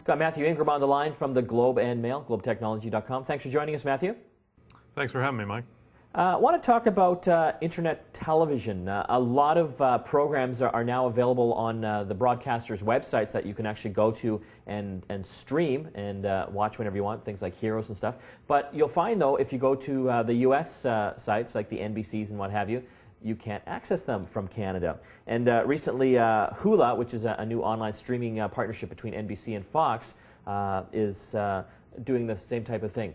Got Mathew Ingram on the line from the Globe and Mail, globetechnology.com. Thanks for joining us, Mathew. Thanks for having me, Mike. I want to talk about internet television. A lot of programs are now available on the broadcasters' websites that you can actually go to and stream and watch whenever you want, things like Heroes and stuff. But you'll find, though, if you go to the U.S. sites like the NBCs and what have you, you can't access them from Canada. And recently, Hulu, which is a new online streaming partnership between NBC and Fox, is doing the same type of thing.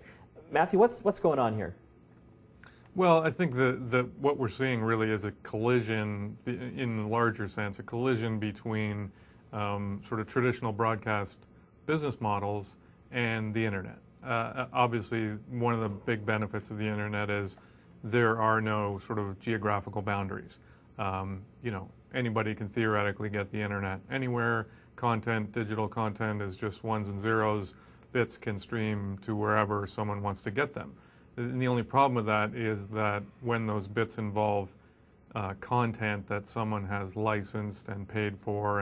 Mathew, what's going on here? Well, I think what we're seeing really is a collision, in the larger sense, a collision between sort of traditional broadcast business models and the internet. Obviously, one of the big benefits of the internet is there are no sort of geographical boundaries. Anybody can theoretically get the internet anywhere. Content, digital content is just ones and zeros. Bits can stream to wherever someone wants to get them. And the only problem with that is that when those bits involve content that someone has licensed and paid for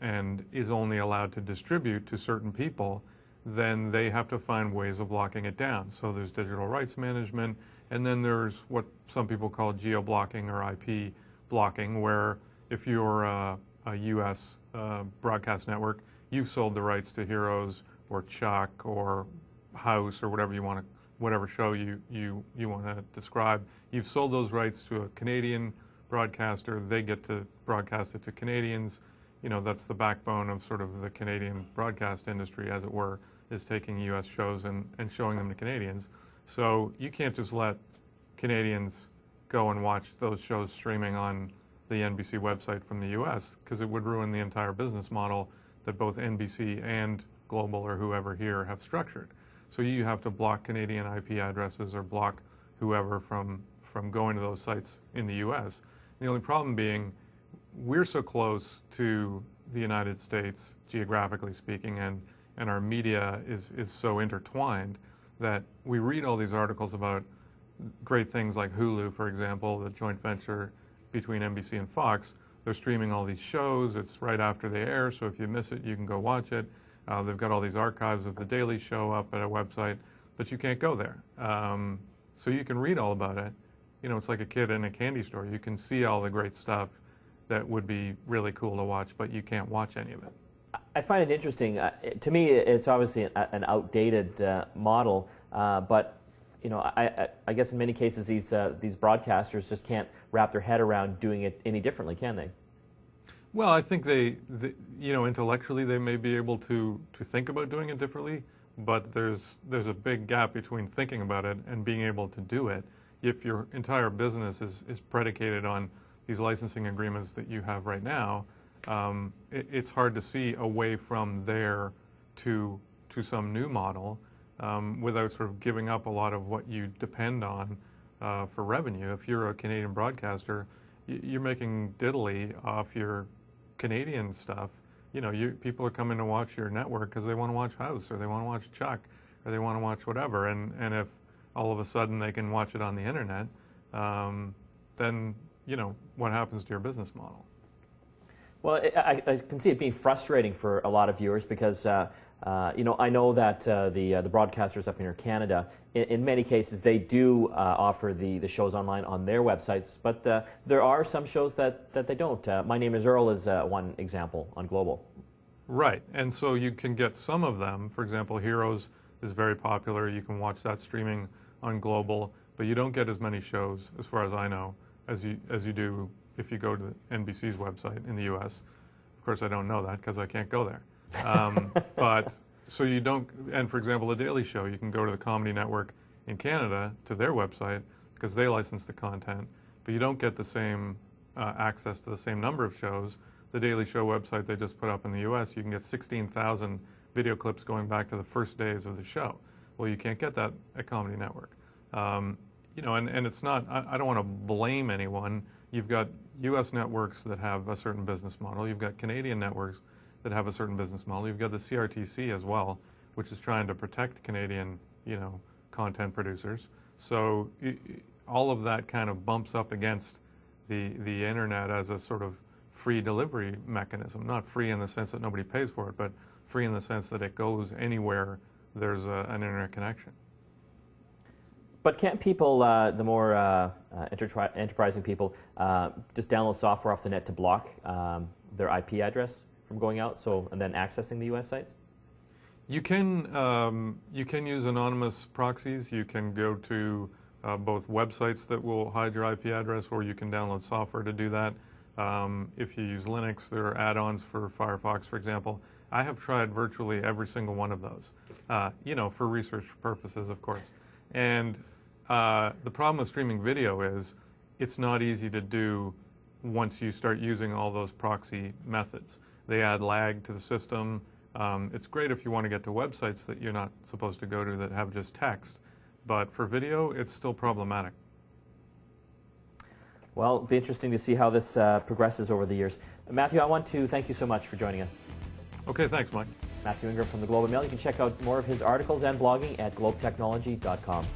and is only allowed to distribute to certain people, then they have to find ways of locking it down. So there's digital rights management, and then there's what some people call geo-blocking or IP blocking, where if you're a U.S. Broadcast network, you've sold the rights to Heroes or Chuck or House or whatever you want to, whatever show you want to describe. You've sold those rights to a Canadian broadcaster. They get to broadcast it to Canadians. That's the backbone of sort of the Canadian broadcast industry, as it were, is taking U.S. shows and showing them to Canadians. So you can't just let Canadians go and watch those shows streaming on the NBC website from the U.S., because it would ruin the entire business model that both NBC and Global or whoever here have structured. So you have to block Canadian IP addresses or block whoever from going to those sites in the U.S. The only problem being, we're so close to the United States, geographically speaking, and our media is so intertwined that we read all these articles about great things like Hulu, for example, the joint venture between NBC and Fox. They're streaming all these shows. It's right after they air, so if you miss it, you can go watch it. They've got all these archives of The Daily Show up at a website, but you can't go there. So you can read all about it. It's like a kid in a candy store. You can see all the great stuff that would be really cool to watch, but you can't watch any of it. I find it interesting. To me, it's obviously an outdated model, but I guess in many cases these broadcasters just can't wrap their head around doing it any differently, can they? Well, I think they intellectually they may be able to think about doing it differently, but there's a big gap between thinking about it and being able to do it. If your entire business is predicated on these licensing agreements that you have right now, it's hard to see a way from there to some new model without sort of giving up a lot of what you depend on for revenue. If you're a Canadian broadcaster, you're making diddly off your Canadian stuff. People are coming to watch your network because they want to watch House or they want to watch Chuck or they want to watch whatever. And if all of a sudden they can watch it on the internet, then what happens to your business model? Well, I can see it being frustrating for a lot of viewers because, I know that the broadcasters up here in Canada, in many cases, they do offer the shows online on their websites, but there are some shows that they don't. My Name is Earl is one example on Global. Right, and so you can get some of them. For example, Heroes is very popular. You can watch that streaming on Global, but you don't get as many shows, as far as I know, as you do if you go to NBC's website in the U.S. Of course, I don't know that because I can't go there. But so you don't, and for example, The Daily Show, you can go to the Comedy Network in Canada to their website because they license the content, but you don't get the same access to the same number of shows. The Daily Show website they just put up in the U.S., you can get 16,000 video clips going back to the first days of the show. Well, you can't get that at Comedy Network. And it's not, I don't want to blame anyone. You've got U.S. networks that have a certain business model. You've got Canadian networks that have a certain business model. You've got the CRTC as well, which is trying to protect Canadian, content producers. So all of that kind of bumps up against the internet as a sort of free delivery mechanism. Not free in the sense that nobody pays for it, but free in the sense that it goes anywhere there's an internet connection. But can't people, the more enterprising people, just download software off the net to block their IP address from going out, and then accessing the U.S. sites? You can use anonymous proxies. You can go to both websites that will hide your IP address, or you can download software to do that. If you use Linux, there are add-ons for Firefox, for example. I have tried virtually every single one of those, for research purposes, of course. And the problem with streaming video is it's not easy to do once you start using all those proxy methods. They add lag to the system. It's great if you want to get to websites that you're not supposed to go to that have just text. But for video, it's still problematic. Well, it'll be interesting to see how this progresses over the years. Mathew, I want to thank you so much for joining us. Okay, thanks, Mike. Mathew Ingram from the Globe and Mail. You can check out more of his articles and blogging at globetechnology.com.